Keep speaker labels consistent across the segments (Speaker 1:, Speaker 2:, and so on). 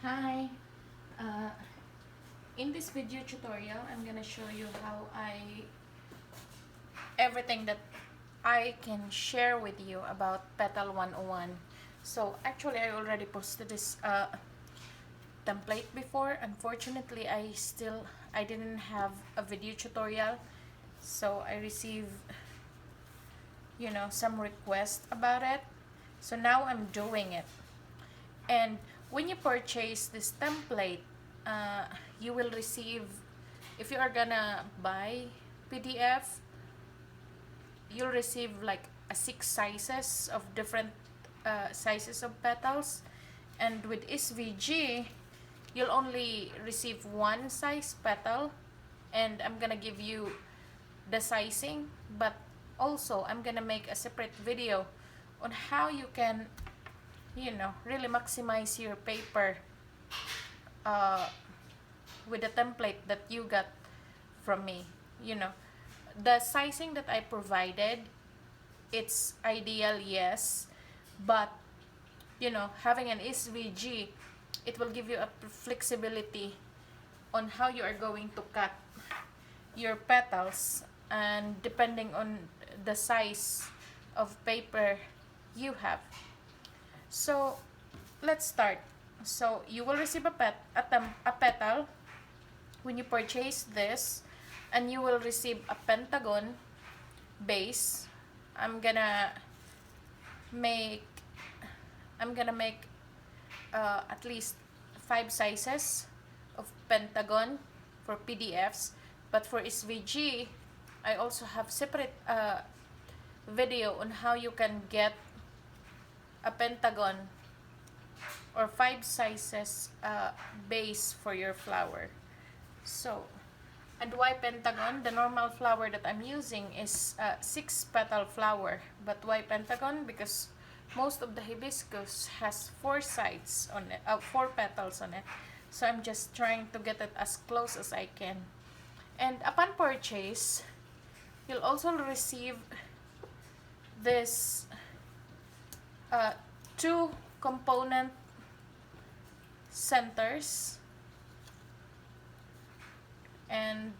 Speaker 1: Hi, uh, in this video tutorial I'm gonna show you how everything that I can share with you about Petal 101. So actually I already posted this template before. Unfortunately I didn't have a video tutorial, so I received some requests about it, so now I'm doing it. And when you purchase this template, you will receive, if you are gonna buy PDF, you'll receive like six sizes of different sizes of petals. And with SVG, you'll only receive one size petal. And I'm gonna give you the sizing, but also I'm gonna make a separate video on how you can really maximize your paper uh, with the template that you got from me. The sizing that I provided, it's ideal, yes, but having an SVG, it will give you a flexibility on how you are going to cut your petals, and depending on the size of paper you have. So let's start. So you will receive a petal when you purchase this, and you will receive a pentagon base. I'm gonna make at least 5 sizes of pentagon for PDFs, but for SVG I also have separate video on how you can get a pentagon or 5 sizes base for your flower. So, and why pentagon? The normal flower that I'm using is 6 petal flower, but why pentagon? Because most of the hibiscus has 4 sides on it, 4 petals on it. So I'm just trying to get it as close as I can. And upon purchase, you'll also receive this 2 component centers, and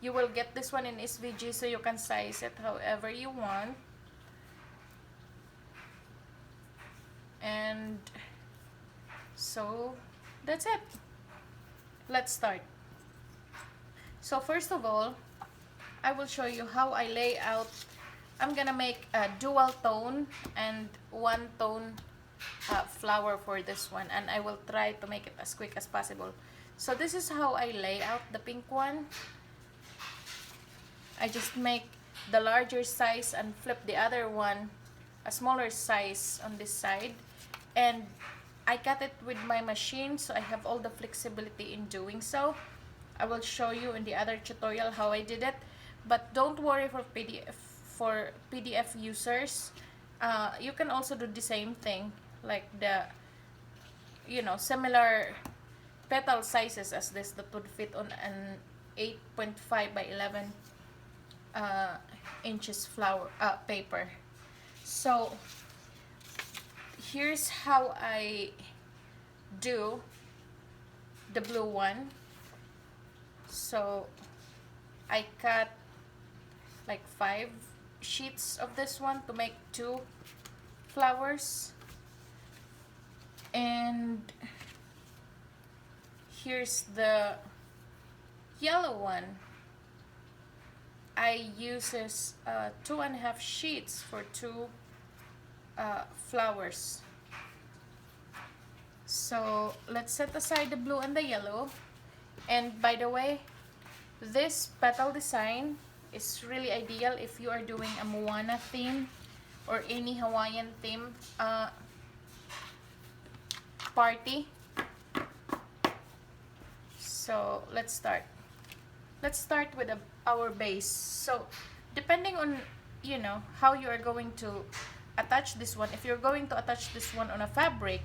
Speaker 1: you will get this one in SVG, so you can size it however you want. And so that's it. Let's start. So first of all, I will show you how I lay out. I'm gonna make a dual tone and 1 tone flower for this one, and I will try to make it as quick as possible. So this is how I lay out the pink one. I just make the larger size and flip the other one a smaller size on this side, and I cut it with my machine, so I have all the flexibility in doing so. I will show you in the other tutorial how I did it, but don't worry for PDF users. You can also do the same thing, like the similar petal sizes as this that would fit on an 8.5 by 11 inches flower paper. So here's how I do the blue one. So I cut like 5 sheets of this one to make 2 flowers, and here's the yellow one. I uses 2.5 sheets for 2 flowers. So let's set aside the blue and the yellow. And by the way, this petal design is really ideal if you are doing a Moana theme or any Hawaiian theme party. So let's start. Let's start with our base. So depending on how you are going to attach this one, if you're going to attach this one on a fabric,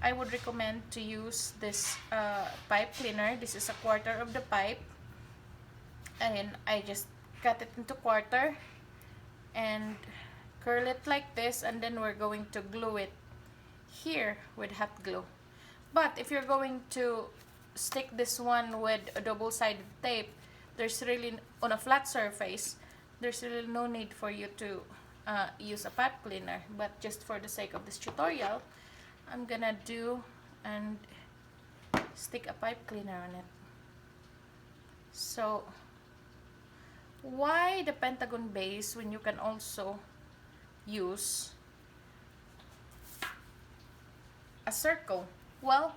Speaker 1: I would recommend to use this pipe cleaner. This is 1/4 of the pipe, and I just cut it into 1/4 and curl it like this, and then we're going to glue it here with hot glue. But if you're going to stick this one with a double-sided tape, there's really, on a flat surface, there's really no need for you to use a pipe cleaner. But just for the sake of this tutorial, I'm gonna do and stick a pipe cleaner on it. So why the pentagon base when you can also use a circle? Well,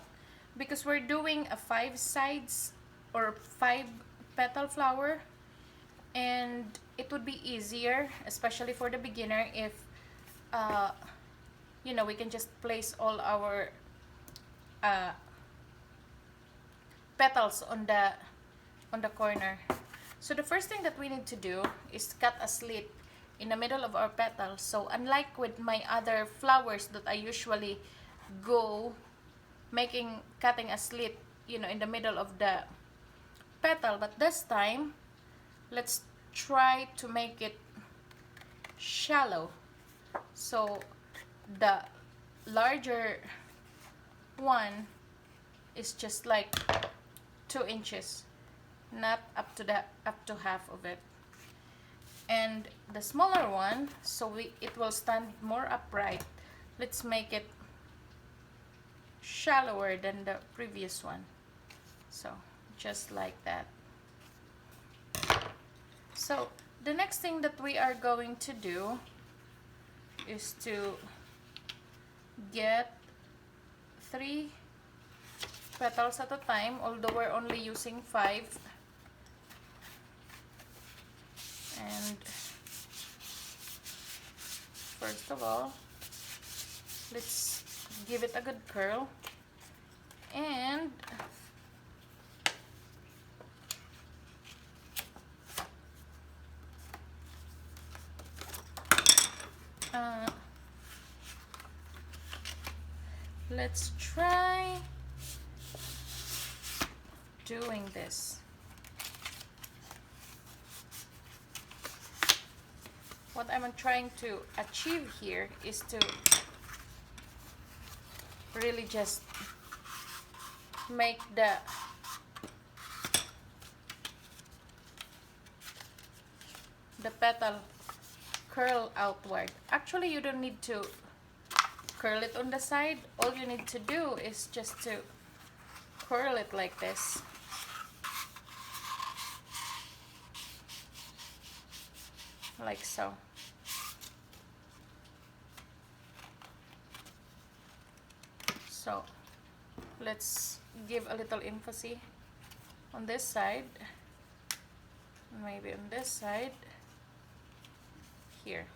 Speaker 1: because we're doing a 5 sides or 5 petal flower, and it would be easier, especially for the beginner, if you know, we can just place all our petals on the corner. So the first thing that we need to do is cut a slit in the middle of our petals. So unlike with my other flowers that I usually go cutting a slit, you know, in the middle of the petal, but this time let's try to make it shallow. So the larger one is just like 2 inches, not up to half of it, and the smaller one, so it will stand more upright, let's make it shallower than the previous one. So just like that. So the next thing that we are going to do is to get 3 petals at a time, although we're only using 5. And first of all, let's give it a good curl, and let's try doing this. What I'm trying to achieve here is to really just make the petal curl outward. Actually, you don't need to curl it on the side. All you need to do is just to curl it like this. Like so. So let's give a little emphasis on this side, maybe on this side here.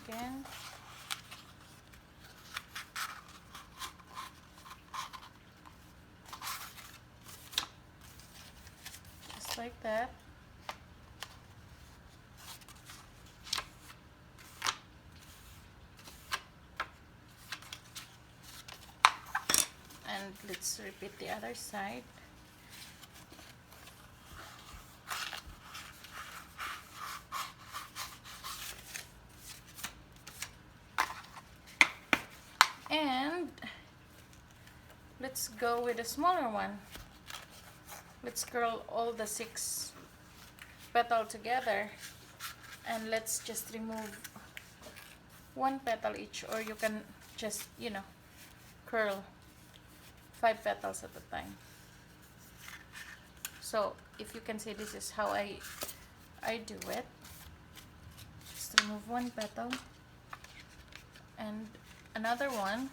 Speaker 1: Again. Just like that. And let's repeat the other side. And let's go with a smaller one. Let's curl all the 6 petals together, and let's just remove 1 petal each, or you can just, you know, curl 5 petals at a time. So if you can see, this is how I do it. Just remove 1 petal and another one,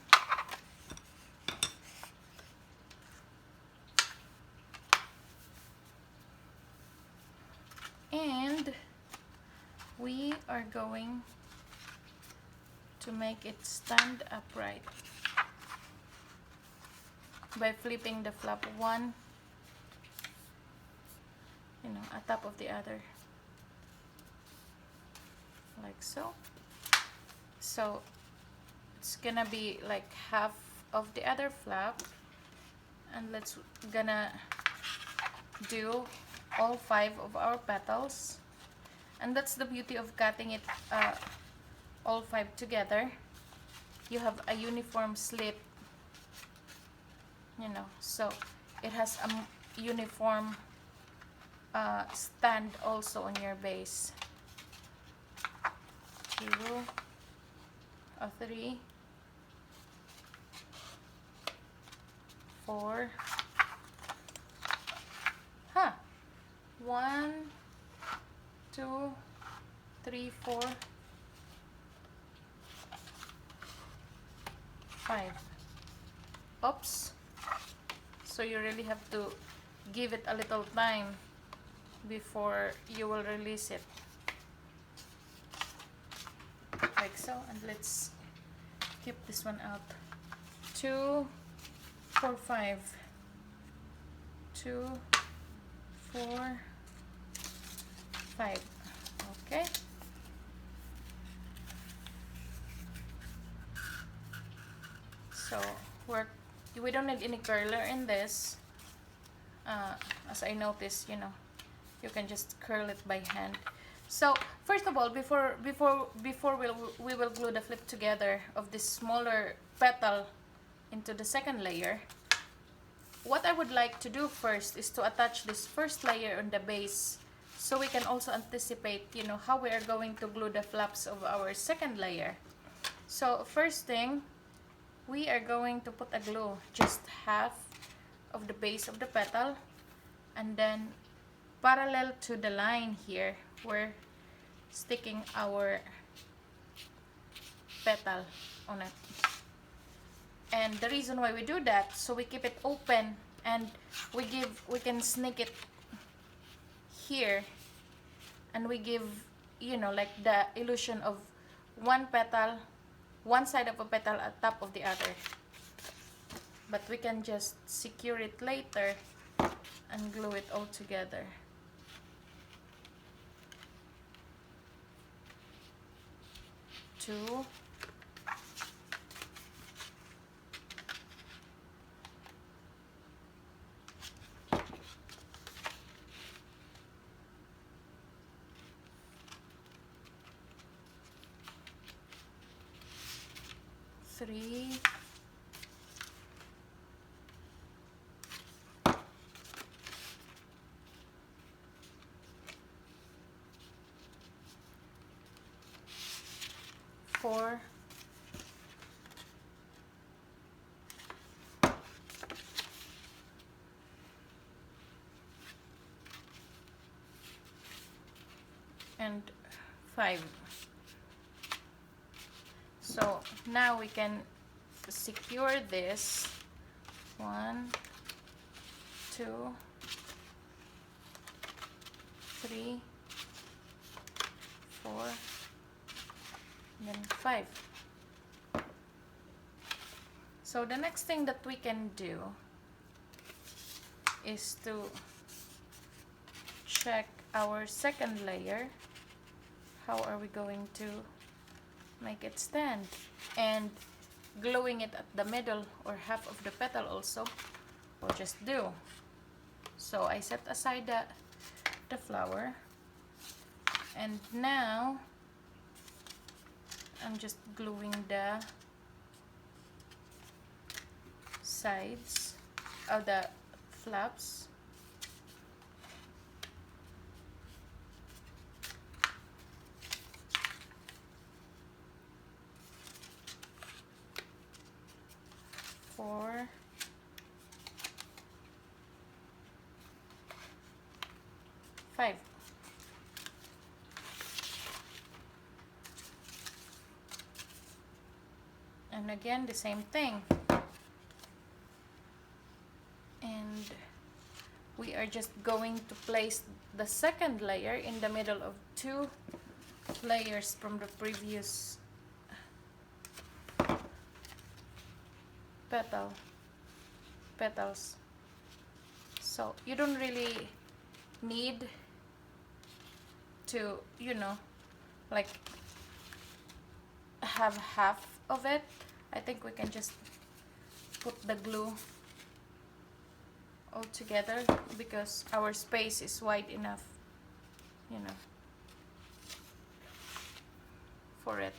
Speaker 1: and we are going to make it stand upright by flipping the flap one, you know, on top of the other, like so. So it's gonna be like half of the other flap, and let's gonna do all 5 of our petals. And that's the beauty of cutting it all 5 together. You have a uniform slit, you know, so it has a uniform stand also on your base. 2 or 3, 4, 1, 2, 3, 4, 5. Oops. So you really have to give it a little time before you will release it. Like so. And let's keep this one out. 2, 4, 5. 2, 4, 5. Okay. So we don't need any curler in this. As I noticed, you know, you can just curl it by hand. So first of all, before we will glue the flip together of this smaller petal into the second layer, what I would like to do first is to attach this first layer on the base, so we can also anticipate, you know, how we are going to glue the flaps of our second layer. So first thing, we are going to put a glue just half of the base of the petal, and then parallel to the line here, we're sticking our petal on it. And the reason why we do that, so we keep it open, and we can sneak it here, and we give, you know, like the illusion of one petal, one side of a petal at top of the other. But we can just secure it later and glue it all together. Two. 3, 4, 5. So now we can secure this. 1, 2, 3, 4, and then 5. So the next thing that we can do is to check our second layer. How are we going to make it stand? And gluing it at the middle or half of the petal also will just do. So I set aside the flower, and now I'm just gluing the sides of the flaps. Four, 5. And again the same thing. And we are just going to place the second layer in the middle of 2 layers from the previous petals. So you don't really need to, you know, like have half of it, I think we can just put the glue all together because our space is wide enough, you know, for it.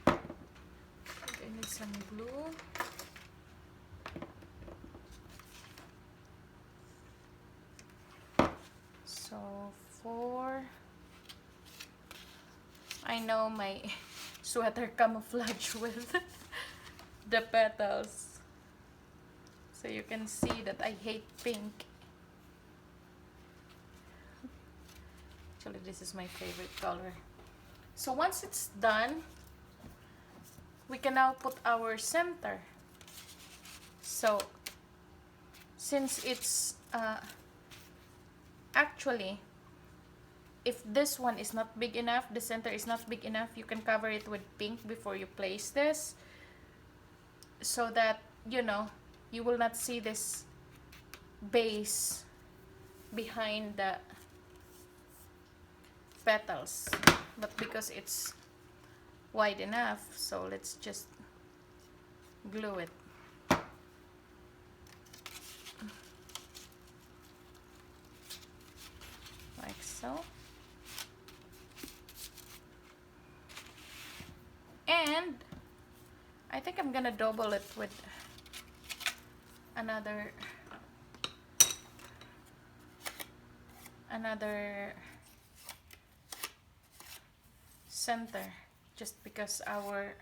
Speaker 1: I need some glue. So I know my sweater camouflage with the petals, so you can see that I hate pink. Actually, this is my favorite color. So once it's done, we can now put our center. So since it's actually, if this one is not big enough, the center is not big enough, you can cover it with pink before you place this, so that, you know, you will not see this base behind the petals. But because it's wide enough, so let's just glue it. Like so. And I think I'm gonna double it with another center, just because our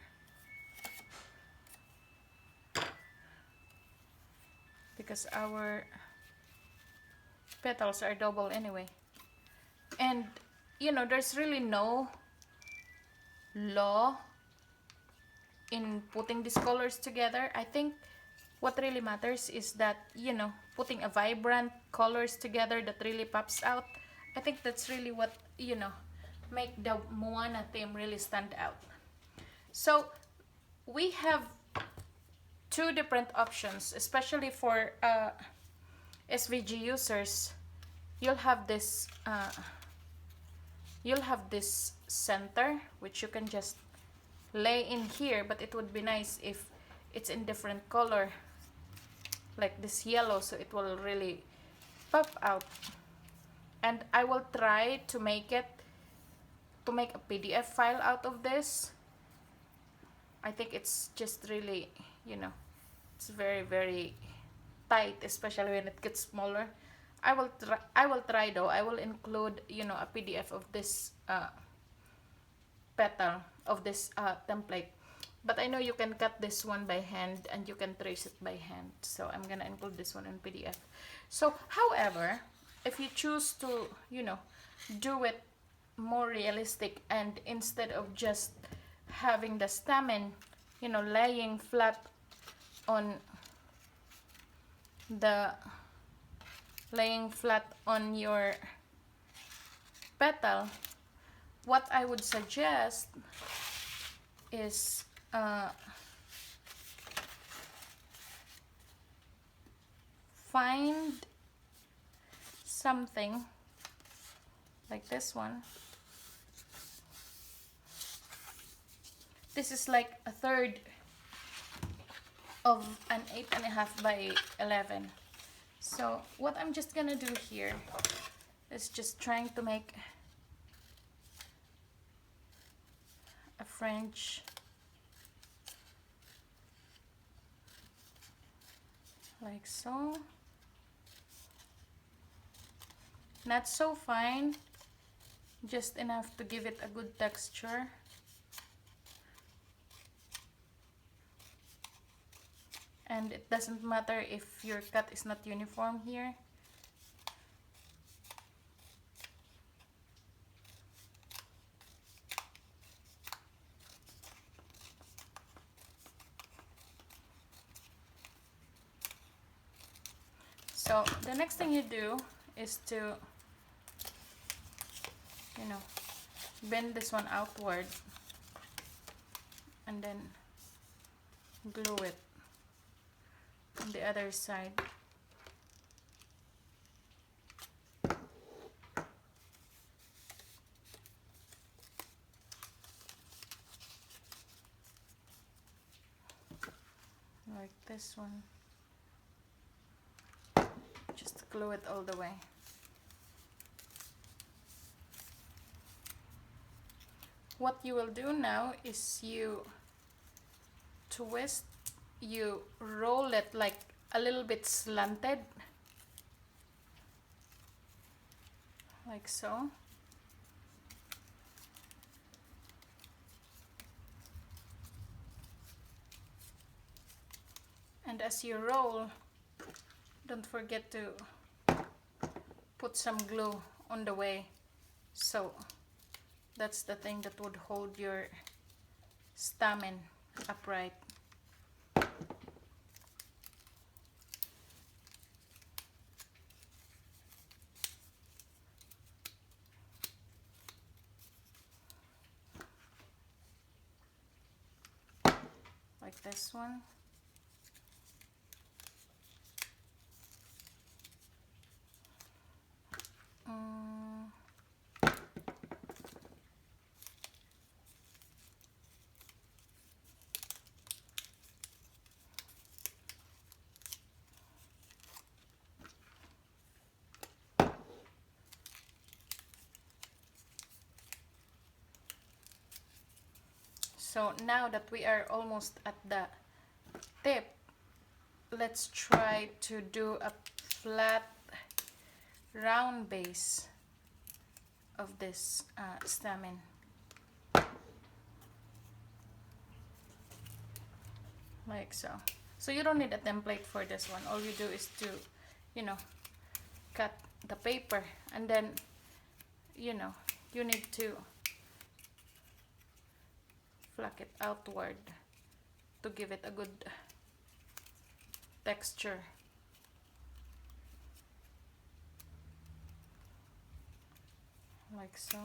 Speaker 1: petals are double anyway. And you know, there's really no law in putting these colors together. I think what really matters is that, you know, putting a vibrant colors together that really pops out. I think that's really what, you know, make the Moana theme really stand out. So we have two different options, especially for SVG users. You'll have this center, which you can just lay in here, but it would be nice if it's in different color, like this yellow, so it will really pop out. And I will try to make a PDF file out of this. I think it's just really, you know, it's very, very tight, especially when it gets smaller. I will try though. I will include, you know, a PDF of this petal of this template. But I know you can cut this one by hand and you can trace it by hand. So I'm gonna include this one in PDF. So, however, if you choose to, you know, do it more realistic, and instead of just having the stamen, you know, laying flat on your petal, what I would suggest is find something like this one. This is like a third of an 8.5 by 11. So what I'm just gonna do here is just trying to make a French like so. Not so fine, just enough to give it a good texture. And it doesn't matter if your cut is not uniform here. So the next thing you do is to, you know, bend this one outward and then glue it on the other side. like this one. Just glue it all the way. What you will do now is you twist, you roll it like a little bit slanted, like so. And as you roll, don't forget to put some glue on the way. So that's the thing that would hold your stamen upright. Like this one. So now that we are almost at the tip, let's try to do a flat round base of this stamen. Like so. So you don't need a template for this one. All you do is to, you know, cut the paper, and then, you know, you need to flack it outward to give it a good texture. Like so.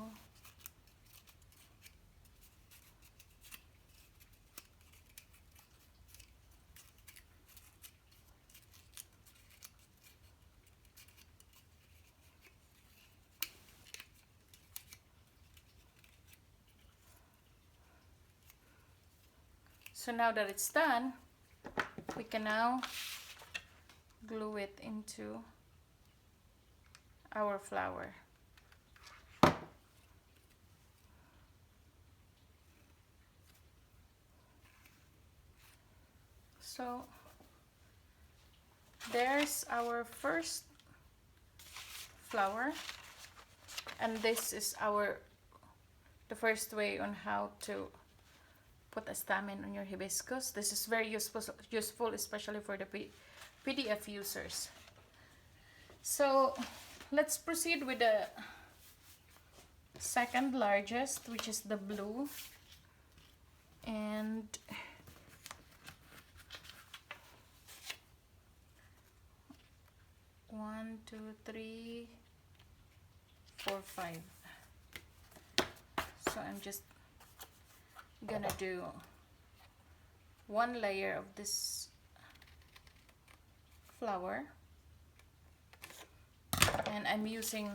Speaker 1: So now that it's done, we can now glue it into our flower. So there's our first flower, and this is the first way on how to put a stamen on your hibiscus. This is very useful, especially for the PDF users. So let's proceed with the second largest, which is the blue. And one, two, three, four, five. So I'm just gonna do one layer of this flower, and I'm using,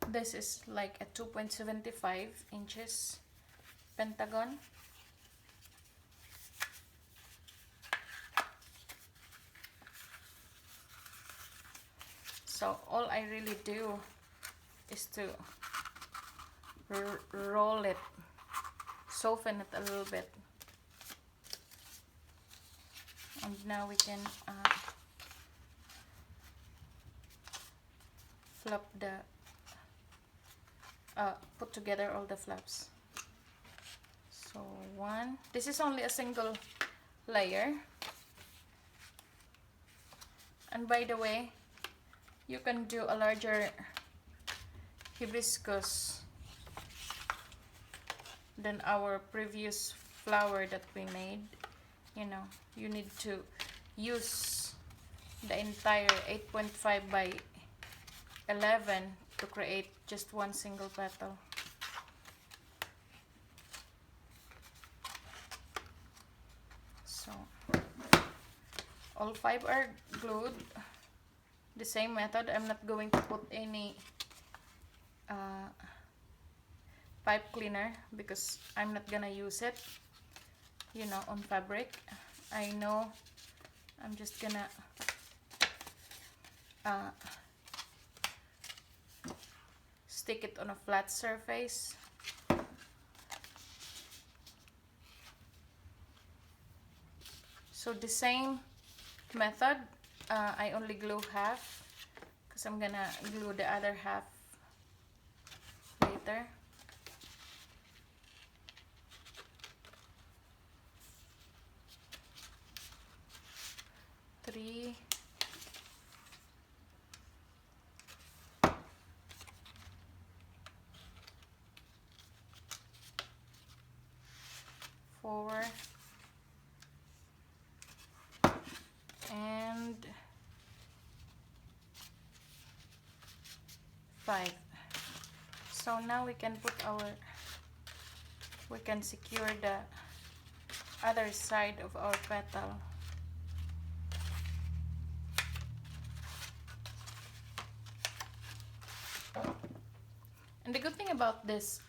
Speaker 1: this is like a 2.75 inches pentagon. So all I really do is to roll it, soften it a little bit, and now we can flap the put together all the flaps. So one, this is only a single layer, and by the way, you can do a larger hibiscus than our previous flower that we made. You know, you need to use the entire 8.5 by 11 to create just one single petal. So all 5 are glued. The same method. I'm not going to put any pipe cleaner because I'm not gonna use it, you know, on fabric. I know I'm just gonna stick it on a flat surface. So the same method, I only glue half because I'm gonna glue the other half later. Three, four, and 5. So now we can we can secure the other side of our petal. And the good thing about this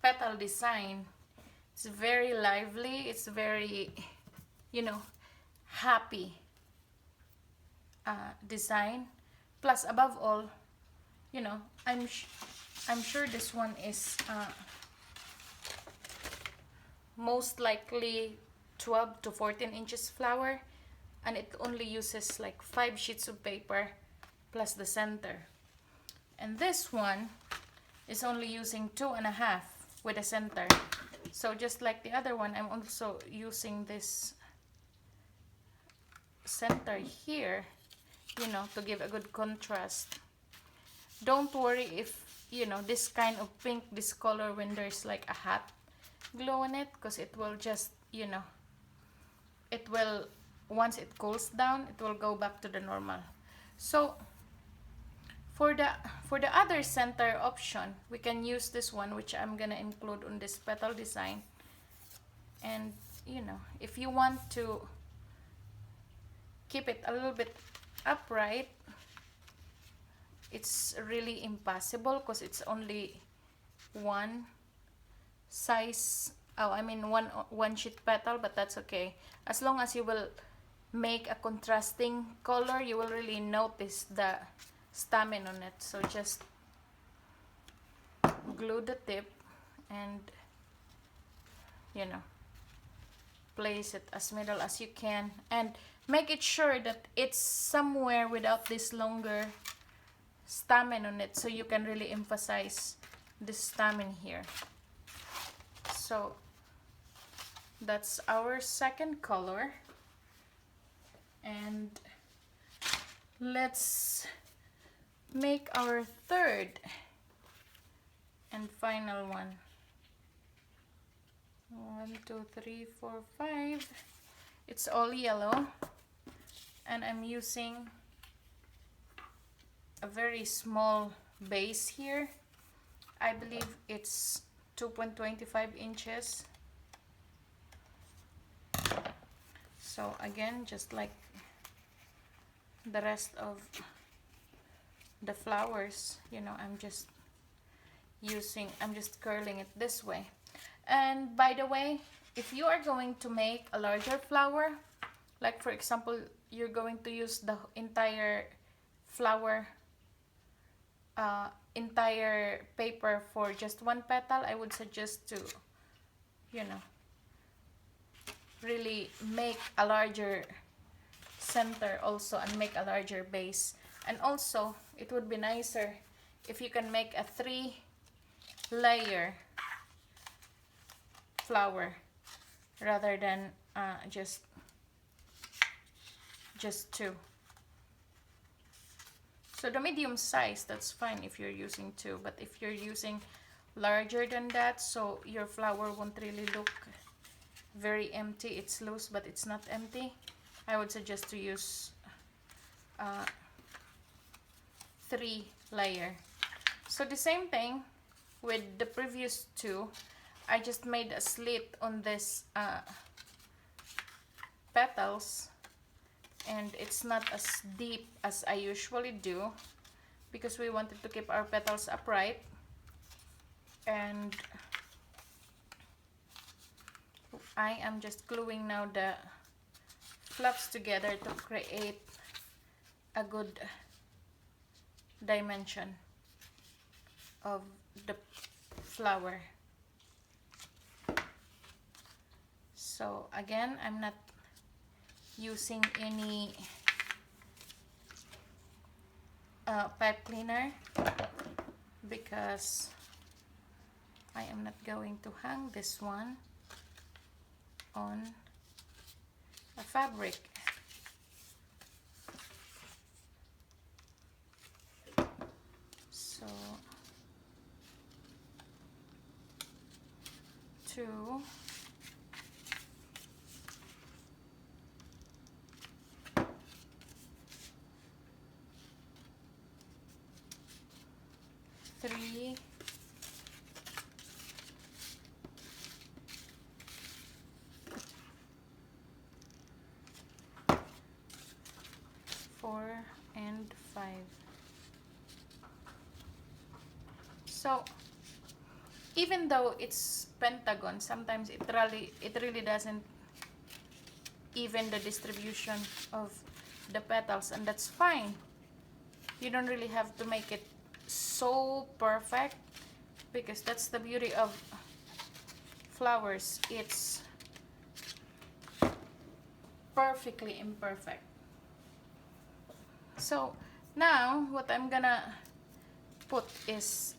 Speaker 1: petal design, it's very lively, it's very, happy design. Plus, above all, I'm sure this one is most likely 12 to 14 inches flower, and it only uses like 5 sheets of paper plus the center. And this one is only using 2.5 with a center. So just like the other one, I'm also using this center here, to give a good contrast. Don't worry if, this kind of pink discolor when there's like a hot glow on it, because it will just, it will, once it cools down, it will go back to the normal. So for the other center option, we can use this one, which I'm gonna include on this petal design. And if you want to keep it a little bit upright, it's really impossible because it's only one size, one sheet petal, but that's okay. As long as you will make a contrasting color, you will really notice the stamen on it. So just glue the tip and place it as middle as you can, and make it sure that it's somewhere without this longer stamen on it, so you can really emphasize this stamen here. So that's our second color, and let's make our third and final one. 1, 2, 3, 4, 5. It's all yellow, and I'm using a very small base here. I believe it's 2.25 inches. So again, just like the rest of the flowers, I'm just curling it this way. And by the way, if you are going to make a larger flower, like for example, you're going to use the entire flower, entire paper for just one petal, I would suggest to, really make a larger center also and make a larger base. And also, it would be nicer if you can make a 3-layer flower rather than just 2. So the medium size, that's fine if you're using 2, but if you're using larger than that, so your flower won't really look very empty. It's loose but it's not empty, I would suggest to use 3-layer. So the same thing with the previous 2, I just made a slit on this petals, and it's not as deep as I usually do because we wanted to keep our petals upright. And I am just gluing now the fluffs together to create a good dimension of the flower. So again, I'm not using any pipe cleaner because I am not going to hang this one on a fabric. So 2, 3, 4, and 5. So even though it's pentagon, sometimes it really doesn't even the distribution of the petals, and that's fine. You don't really have to make it so perfect because that's the beauty of flowers. It's perfectly imperfect. So now what I'm gonna put is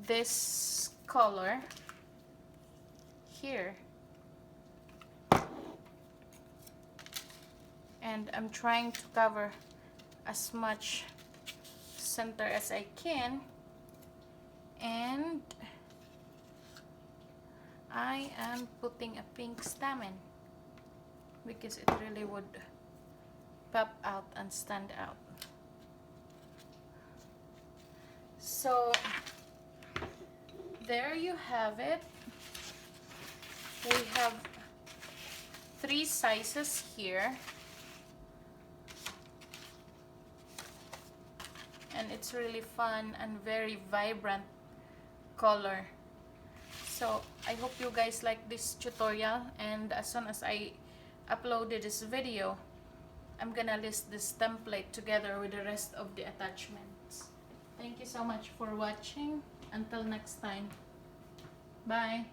Speaker 1: this color here, and I'm trying to cover as much center as I can, and I am putting a pink stamen because it really would pop out and stand out. So there you have it. We have 3 sizes here, and it's really fun and very vibrant color. So I hope you guys like this tutorial, and as soon as I uploaded this video, I'm gonna list this template together with the rest of the attachments. Thank you so much for watching. Until next time. Bye.